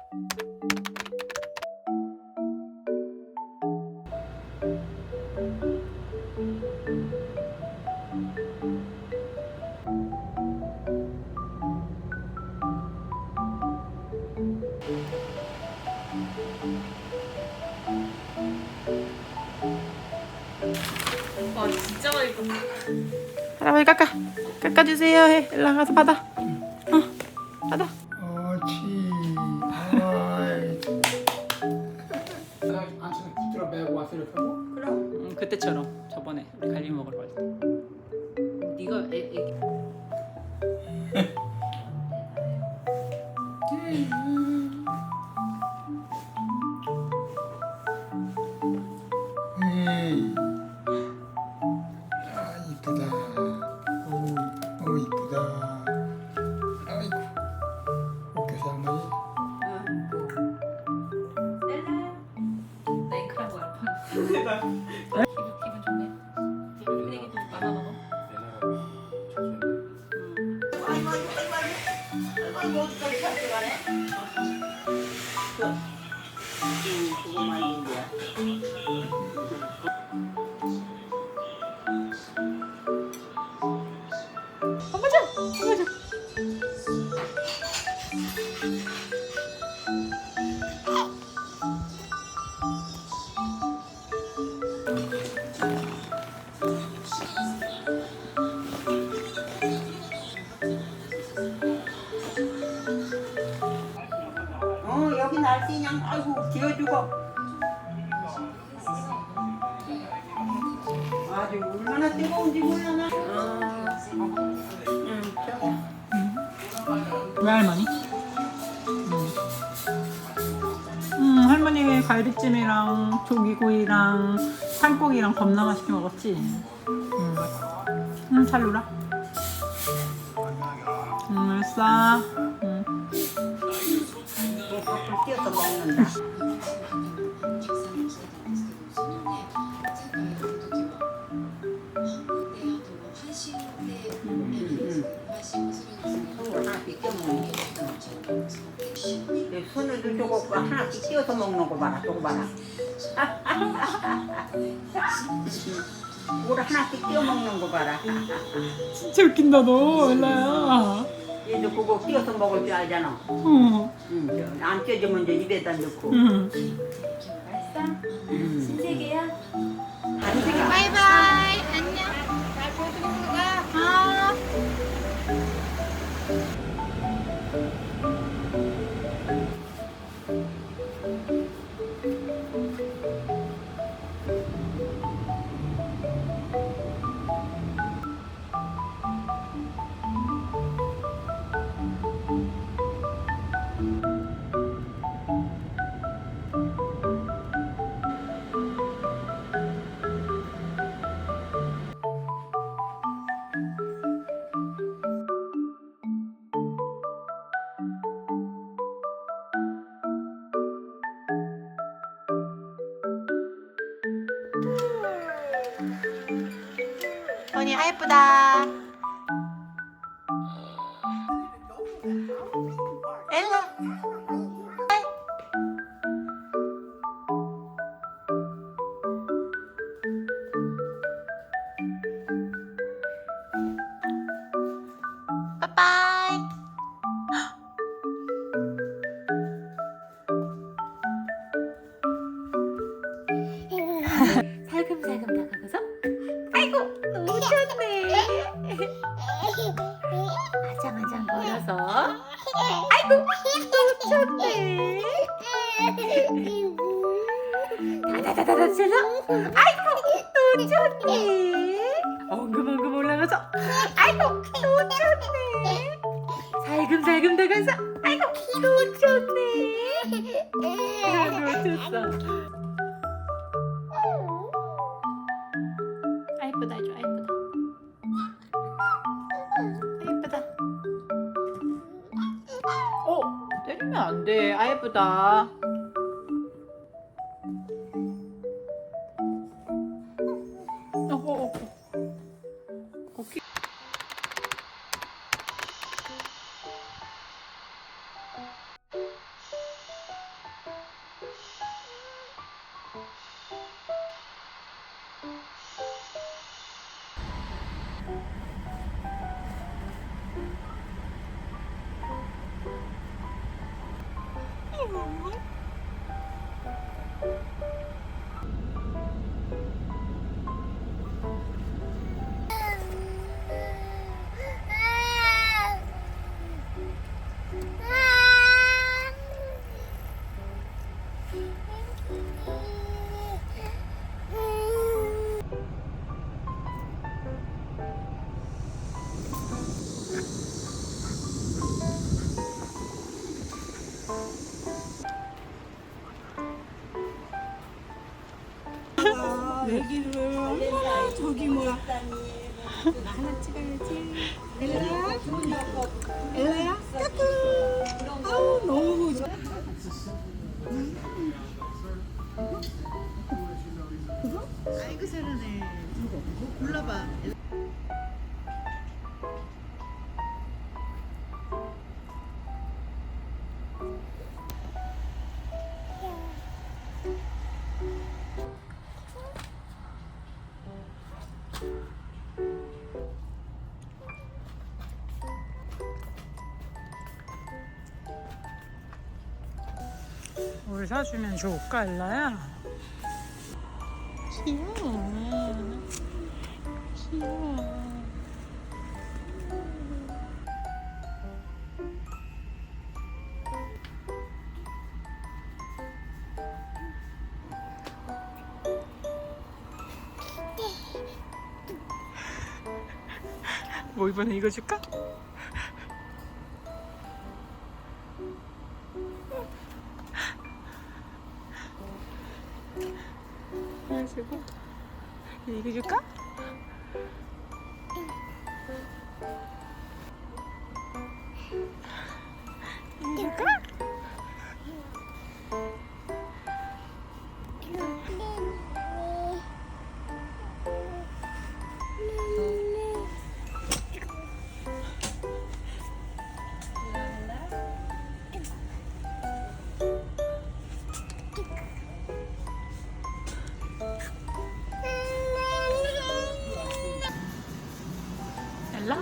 와 진짜 많이 컸다. 할아버지 깎아주세요 해. 일로 가서 받아. 받아. 옳지. 아이. 안치는 붙들어 매고 와서 이렇게 하고. 그럼 그때처럼 저번에 우리 갈비 먹으러 갈 때. 네가 애기. 아 이쁘다. 오 이쁘다. 아이고. 어깨서 한마디. 냉크란 거 아파. 기분 좋네. 쓰레기 좀 받아 먹어. 그거만 있는 거야. 여기 날씨 그냥 아이고 기어주고 아주 얼마나 뜨거운지 몰라나. 왜 할머니? 할머니 갈비찜이랑 조기구이랑 산고기랑 겁나 맛있게 먹었지? 잘 놀아. 알았어. 밥을 띄어서 먹는다. 하나 비껴 먹는 게 내 손으로 저거 하나씩 띄어서 먹는 거 봐라. 저거 봐라. 뭘 하나씩 띄어 먹는 거 봐라. 진짜 웃긴다 너 엘라야. 얘도 그거 띄어서 먹을 줄 알잖아. 안 쪄주면 이제 입에다 넣고. 맛있어? 신세계야? 바이바이. 안녕. 잘 보여주는 거가. 언니 아 예쁘다. 엘라. 빠빠이. 살금살금 다가가서 아이고 너무 좋네. 아장아장 걸어서 아이고 너무 좋네. 다다다다다 쳐서 아이고 너무 좋네. 엉금엉금 올라가서 아이고 너무 좋네. 살금살금 다가서 아이고 너무 좋네. 너무 좋았어. 예쁘다 해줘. 예쁘다. 예쁘다. 때리면 안 돼. 아 예쁘다. 오케이. 애기를 엄마 저기 뭐야 하나 찍어야지. 엘라야 엘라야 까꿍. 아우 너무 좋아. 아이고 잘하네. 불러봐. 뭘 사주면 좋을까 엘라야? 귀여워 귀여워. 뭐 이번에 이거 줄까? 그래가지고 이거 줄까? 이거 줄까? 엘라?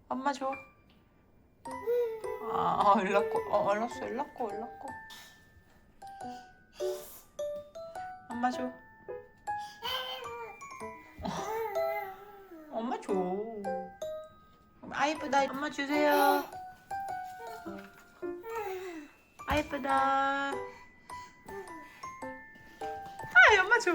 엄마 줘. 일났고. 일났어. 일났고. 엄마 줘. 엄마 줘. 아 예쁘다. 엄마 주세요. 아 예쁘다. 아이 엄마 줘.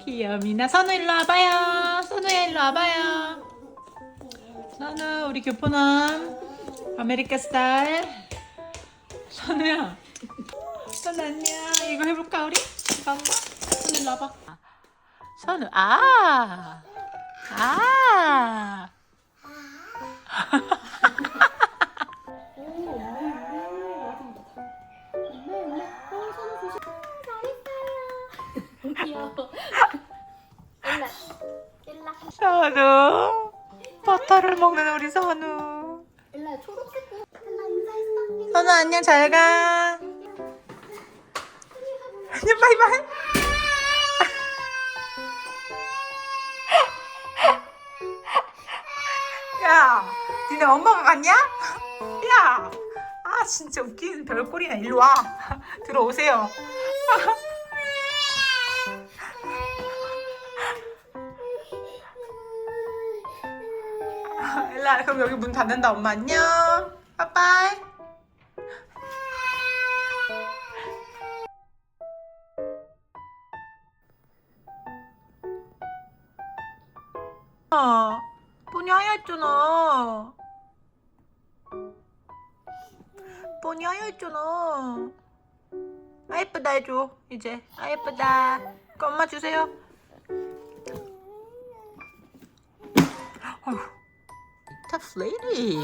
귀여미나 선우 일로 와봐요. 선우야 일로 와봐요. 선우 우리 교포남 아메리카 스타일. 선우야. 선우 안녕. 이거 해볼까 우리? 이거 한번. 선우 일로 와봐. 선우 아. 아. 선우. 버터를 먹는 우리 선우. 일라 초록색 일라 인사했어. 선우 안녕 잘 가. 안녕 바이바이. 야, 니네 엄마가 갔냐? 야, 아 진짜 웃기는 별꼴이야. 일로 와. 들어오세요. 일라 그럼 여기 문 닫는다. 엄마 안녕. 빠빠이. 뻔히 하얗잖아. 뻔히 하얗잖아. 아 예쁘다 해줘 이제. 아 예쁘다. 그 엄마 주세요. 아휴. Tough lady.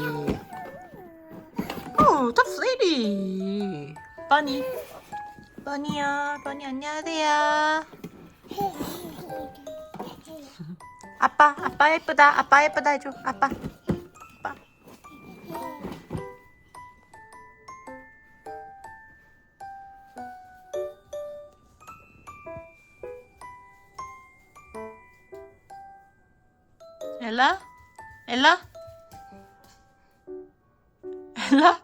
오, tough lady. 버니. 버니요. 버니 안녕하세요. 아빠 예쁘다. 아빠 예쁘다 해줘. 아빠. 아빠. 엘라? 엘라? 엘라?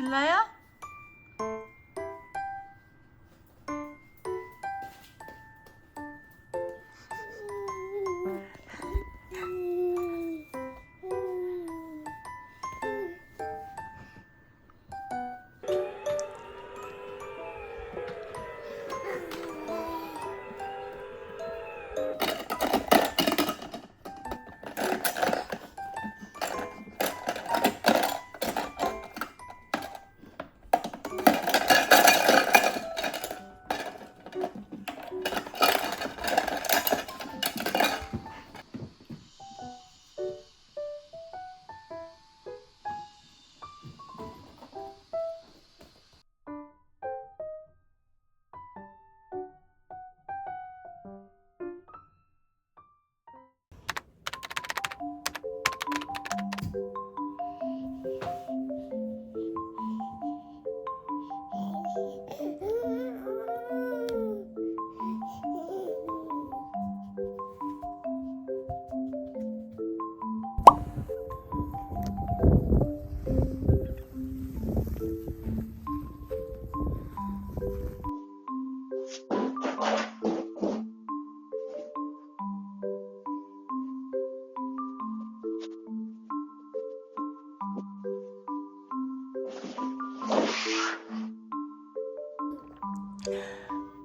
엘라야?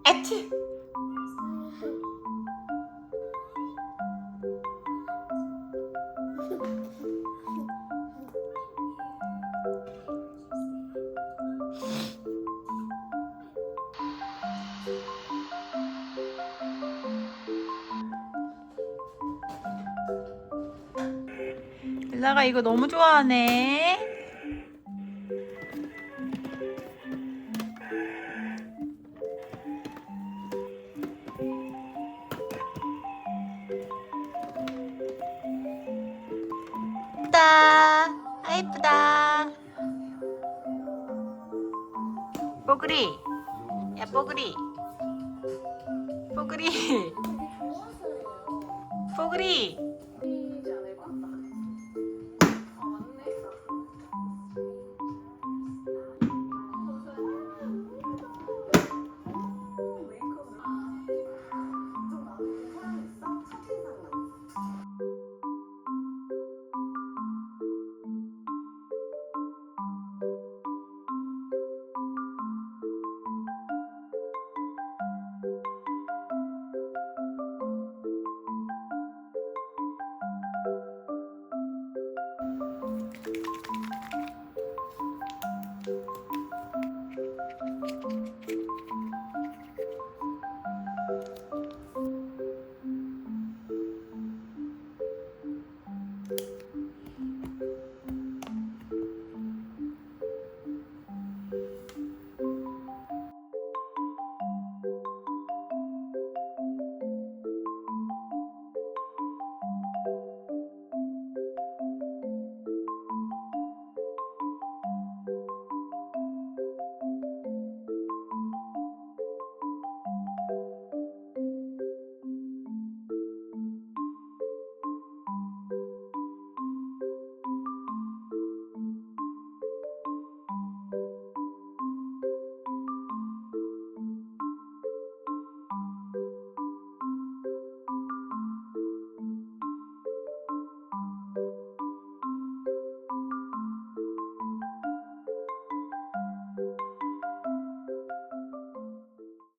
에티. 엘라가 이거 너무 좋아하네. 예쁘다. 아 예쁘다. 뽀글이. 야 뽀글이. 뽀글이. 뽀글이.